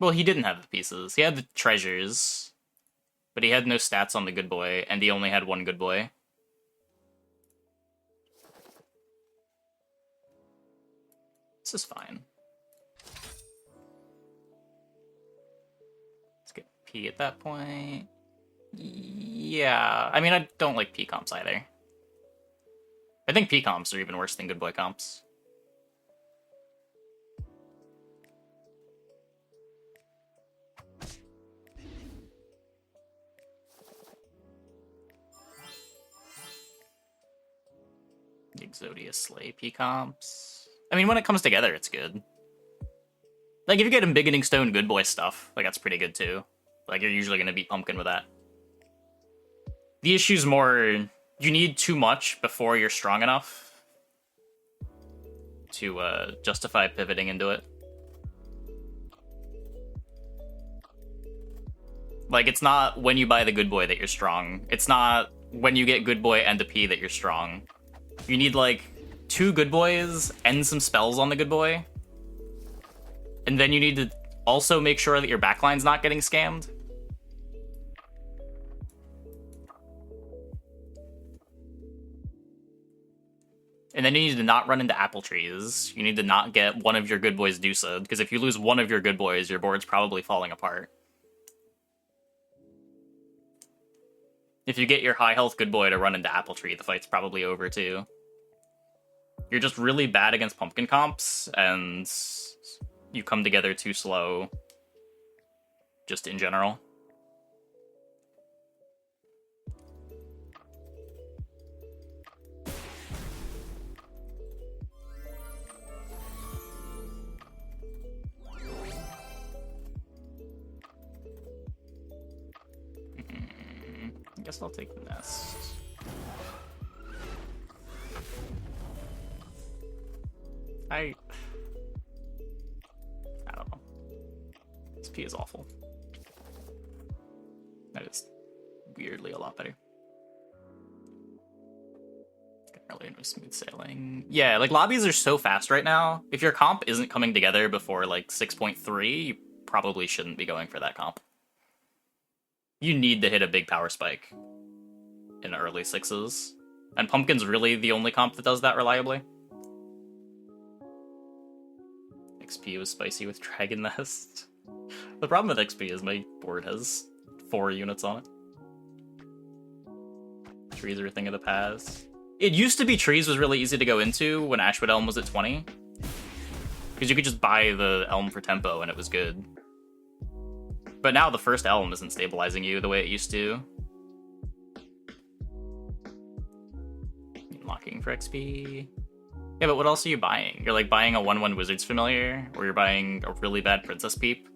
Well, he didn't have the pieces. He had the treasures, but he had no stats on the good boy, and he only had one good boy. This is fine. Let's get P at that point. Yeah, I mean, I don't like P comps either. I think P comps are even worse than good boy comps. Exodia Slay P comps. I mean, when it comes together, it's good. Like, if you get Embiggening Stone good boy stuff, like, that's pretty good too. Like, you're usually going to beat Pumpkin with that. The issue's more, you need too much before you're strong enough to justify pivoting into it. Like, it's not when you buy the good boy that you're strong. It's not when you get good boy and a P that you're strong. You need, like, 2 good boys and some spells on the good boy. And then you need to also make sure that your backline's not getting scammed. And then you need to not run into apple trees. You need to not get one of your good boys Dusa, because if you lose one of your good boys, your board's probably falling apart. If you get your high health good boy to run into apple tree, the fight's probably over too. You're just really bad against pumpkin comps, and you come together too slow, just in general. I guess I'll take the nest. I don't know. This P is awful. That is weirdly a lot better. Really into smooth sailing. Yeah, like lobbies are so fast right now. If your comp isn't coming together before like 6.3, you probably shouldn't be going for that comp. You need to hit a big power spike in early 6s. And Pumpkin's really the only comp that does that reliably. XP was spicy with Dragon Nest. The problem with XP is my board has 4 units on it. Trees are a thing of the past. It used to be trees was really easy to go into when Ashwood Elm was at 20. Because you could just buy the Elm for tempo and it was good. But now the first Elm isn't stabilizing you the way it used to. Locking for XP. Yeah, but what else are you buying? You're like buying a 1/1 Wizard's Familiar, or you're buying a really bad Princess Peep.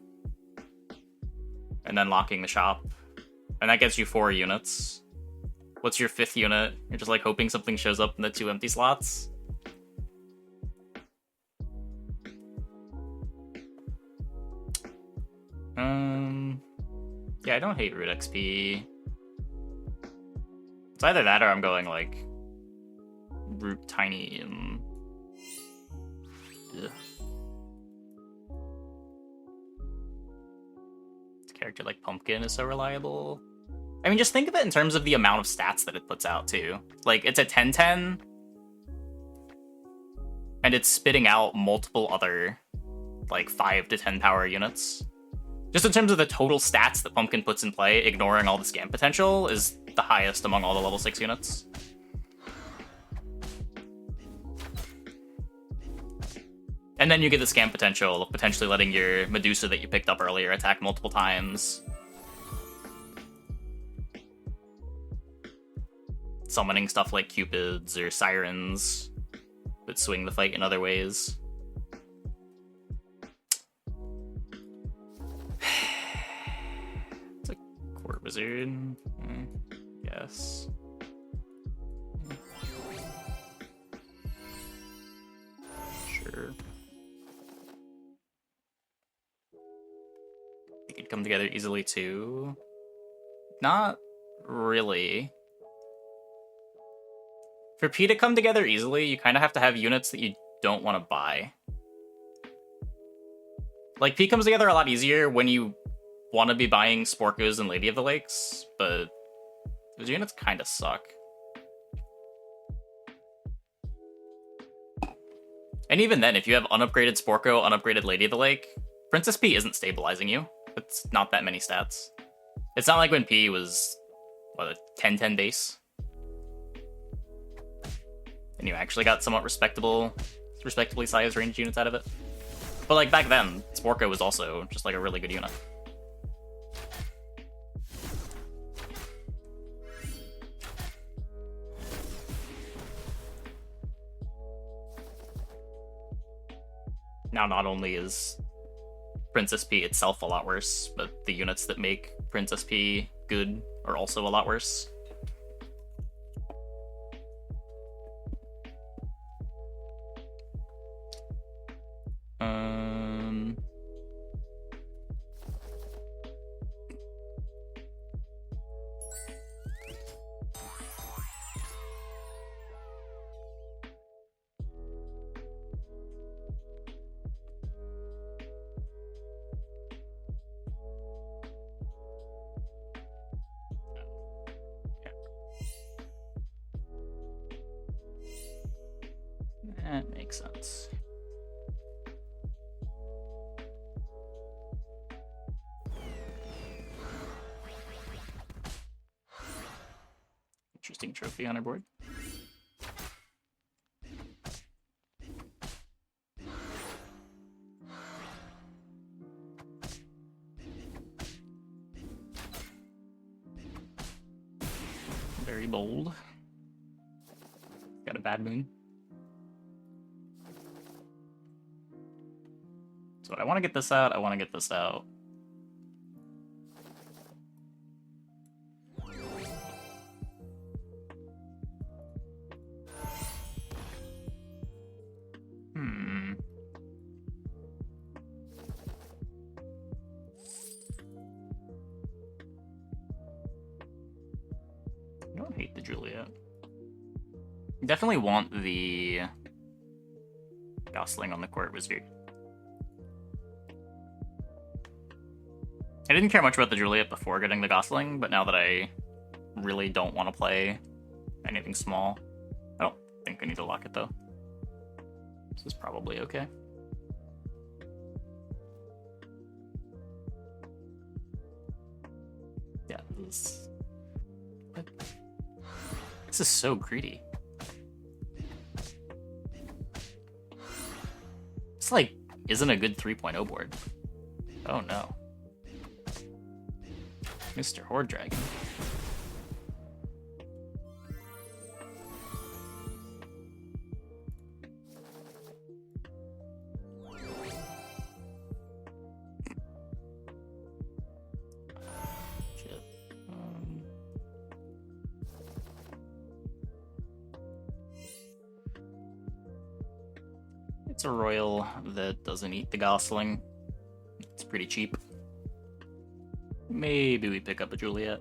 And then locking the shop. And that gets you 4 units. What's your 5th unit? You're just like hoping something shows up in the 2 empty slots. Yeah, I don't hate Root XP. It's either that or I'm going like Root Tiny and ugh. This character like Pumpkin is so reliable. I mean, just think of it in terms of the amount of stats that it puts out, too. Like, it's a 10-10, and it's spitting out multiple other, like, 5 to 10 power units. Just in terms of the total stats that Pumpkin puts in play, ignoring all the scam potential, is the highest among all the level 6 units. And then you get the scam potential of potentially letting your Medusa that you picked up earlier attack multiple times. Summoning stuff like Cupids or Sirens that swing the fight in other ways. It's a Court Wizard, yes. Sure. They could come together easily too. Not really. For P to come together easily, you kind of have to have units that you don't want to buy. Like, P comes together a lot easier when you want to be buying Sporkos and Lady of the Lakes, but those units kind of suck. And even then, if you have unupgraded Sporko, unupgraded Lady of the Lake, Princess P isn't stabilizing you. It's not that many stats. It's not like when P was, what, a 10-10 base? And you actually got somewhat respectably sized ranged units out of it. But like back then, Sporko was also just like a really good unit. Now, not only is Princess P itself a lot worse, but the units that make Princess P good are also a lot worse. That makes sense. Interesting trophy on our board. Very bold. Got a bad moon. So I want to get this out. I want to get this out. I don't hate the Juliet. Definitely want the Gosling on the court wizard. I didn't care much about the Juliet before getting the Gosling, but now that I really don't want to play anything small, I don't think I need to lock it though. This is probably okay. Yeah, this is so greedy. This like isn't a good 3.0 board. Oh no. Mr. Horde Dragon. Shit. It's a royal that doesn't eat the Gosling. It's pretty cheap. Maybe we pick up a Juliet.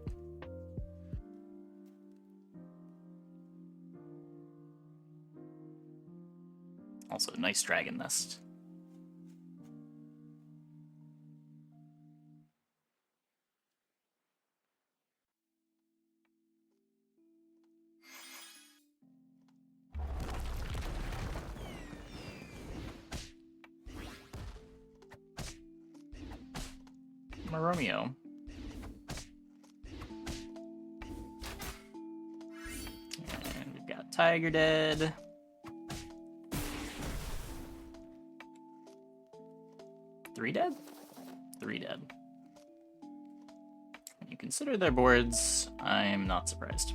Also, nice dragon nest. My Romeo. And we've got Tiger dead. Three dead? Three dead. When you consider their boards, I'm not surprised.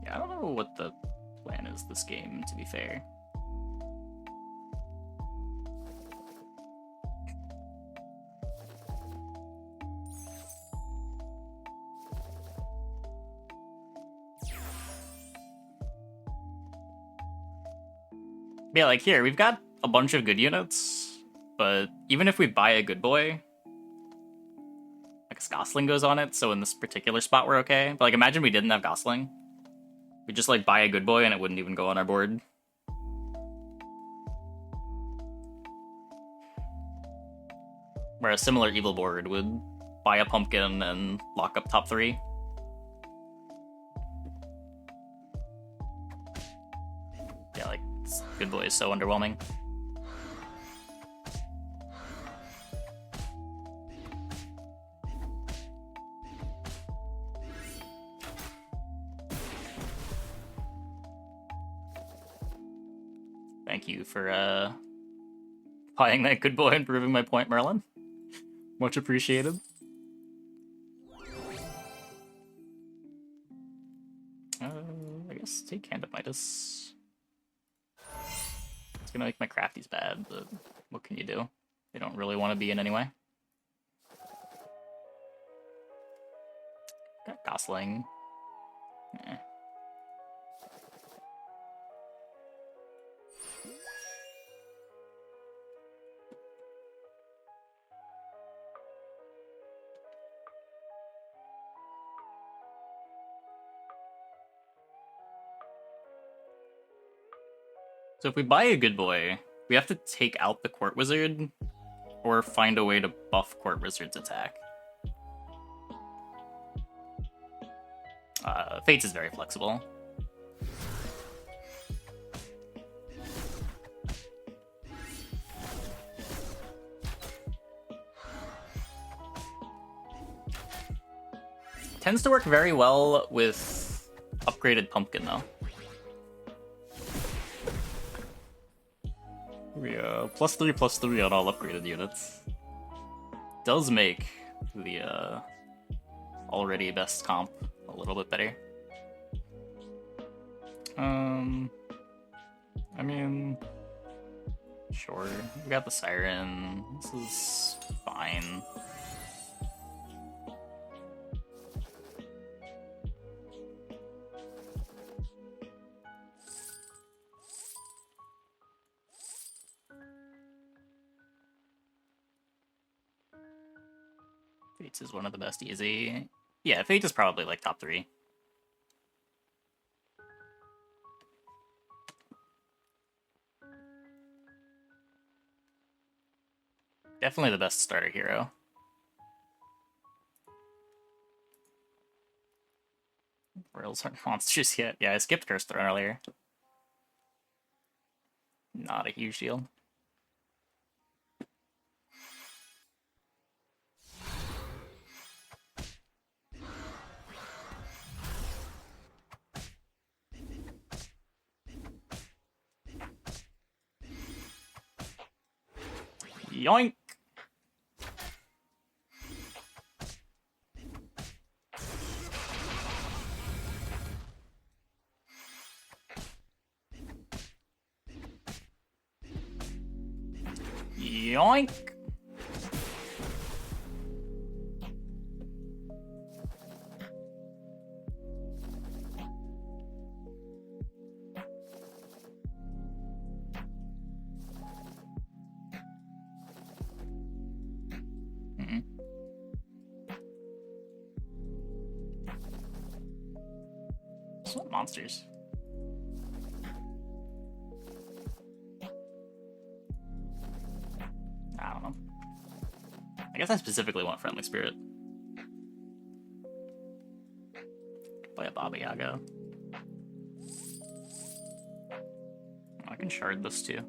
Yeah, I don't know what the plan is this game, to be fair. Yeah, like here, we've got a bunch of good units, but even if we buy a good boy, like a Gosling goes on it, so in this particular spot we're okay. But like imagine we didn't have Gosling. We just like buy a good boy and it wouldn't even go on our board. Where a similar evil board would buy a pumpkin and lock up top 3. Yeah, like, good boy is so underwhelming. Thank you for buying that good boy and proving my point, Merlin. Much appreciated. I guess take Hand of Midas. It's gonna make my crafties bad, but what can you do? They don't really want to be in anyway. Got Gosling. Eh. So if we buy a good boy, we have to take out the Court Wizard or find a way to buff Court Wizard's attack. Fates is very flexible. Tends to work very well with upgraded Pumpkin, though. Yeah, +3/+3 on all upgraded units. Does make the already best comp a little bit better. I mean, sure. We got the Siren. This is fine. Fates is one of the best easy. Yeah, Fate is probably like top 3. Definitely the best starter hero. Rails aren't monsters yet. Yeah, I skipped Curse Throne earlier. Not a huge deal. Yoink! Yoink! What monsters? I don't know. I guess I specifically want Friendly Spirit. Play a Baba Yaga. I can shard this too.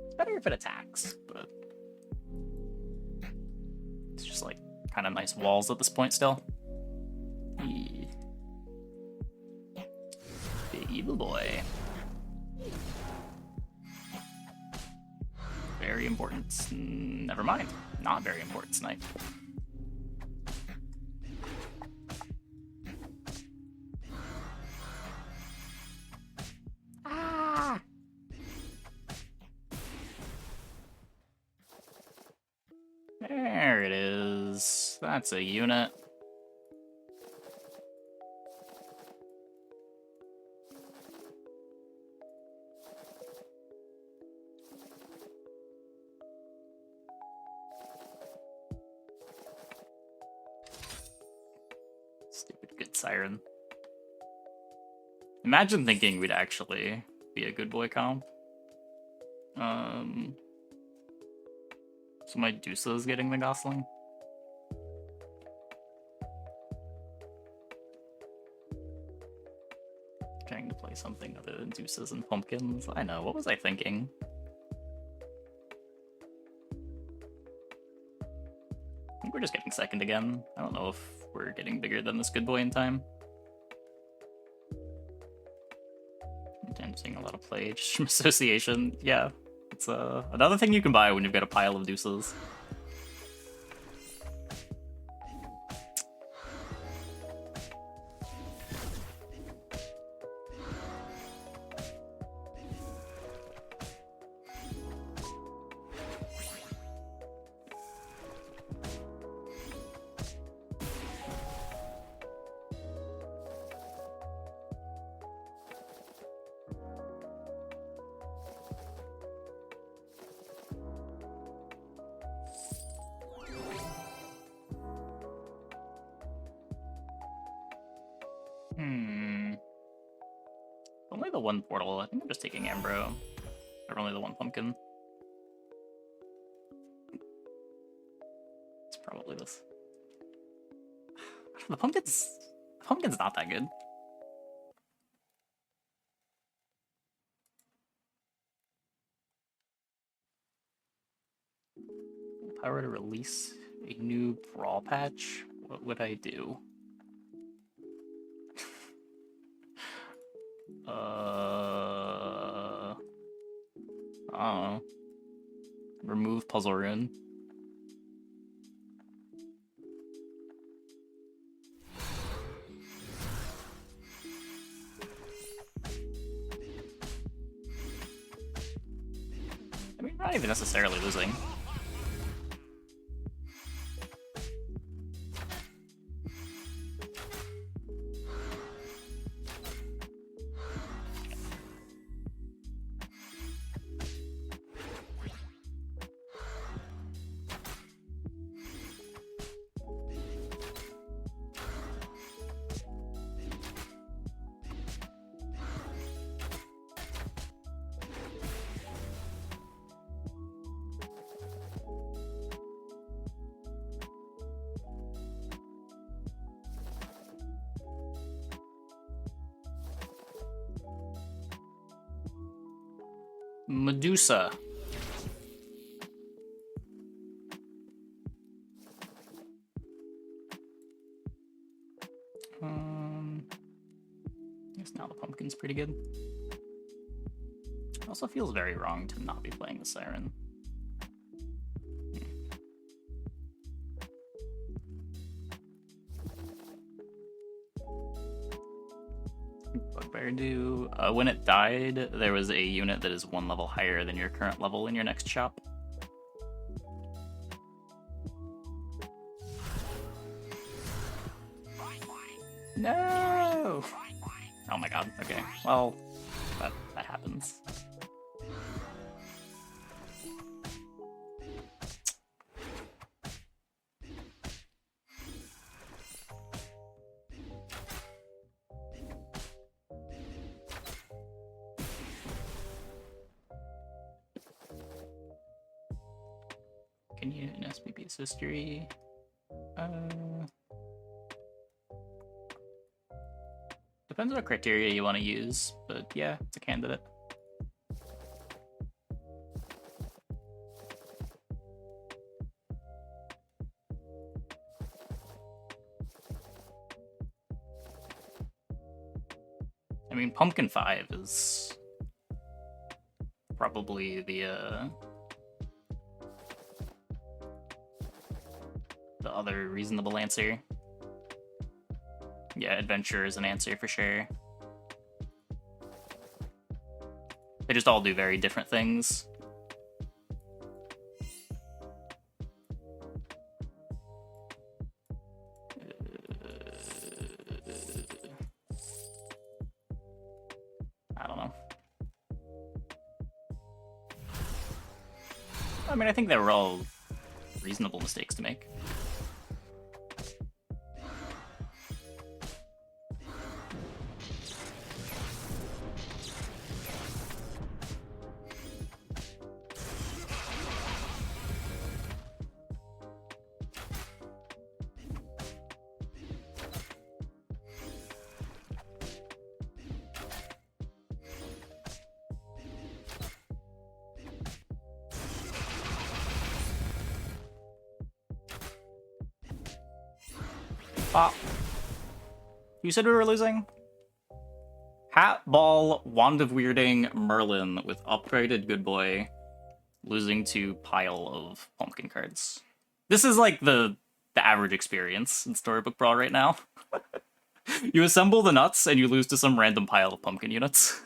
It's better if it attacks, but it's just like kind of nice walls at this point still. Big evil boy. Very important. Never mind. Not very important tonight. Ah! There it is. That's a unit. Stupid good siren. Imagine thinking we'd actually be a good boy comp. So my Dusa is getting the Gosling. Trying to play something other than Deuces and Pumpkins. I know, what was I thinking? I think we're just getting second again. I don't know if we're getting bigger than this good boy in time. I'm seeing a lot of play just from association. Yeah, it's another thing you can buy when you've got a pile of Deuces. Only the one portal. I think I'm just taking Ambro. Or only the one pumpkin. It's probably this. The pumpkin's not that good. If I were to release a new Brawl patch, what would I do? I don't know. Remove Puzzle Rune. I mean, not even necessarily losing. Medusa. I guess now the pumpkin's pretty good. It also feels very wrong to not be playing the Siren. Bugbear do. When it died, there was a unit that is one level higher than your current level in your next shop. No! Oh my god, okay. Well, that happens. Can you in SPP's history? Depends what criteria you want to use, but yeah, it's a candidate. I mean, Pumpkin 5 is probably the other reasonable answer. Yeah, Adventure is an answer for sure. They just all do very different things. I don't know. I mean, I think they were all reasonable mistakes to make. Ah, you said we were losing? Hat, Ball, Wand of Weirding, Merlin with upgraded Good Boy, losing to pile of pumpkin cards. This is like the average experience in Storybook Brawl right now. You assemble the nuts and you lose to some random pile of pumpkin units.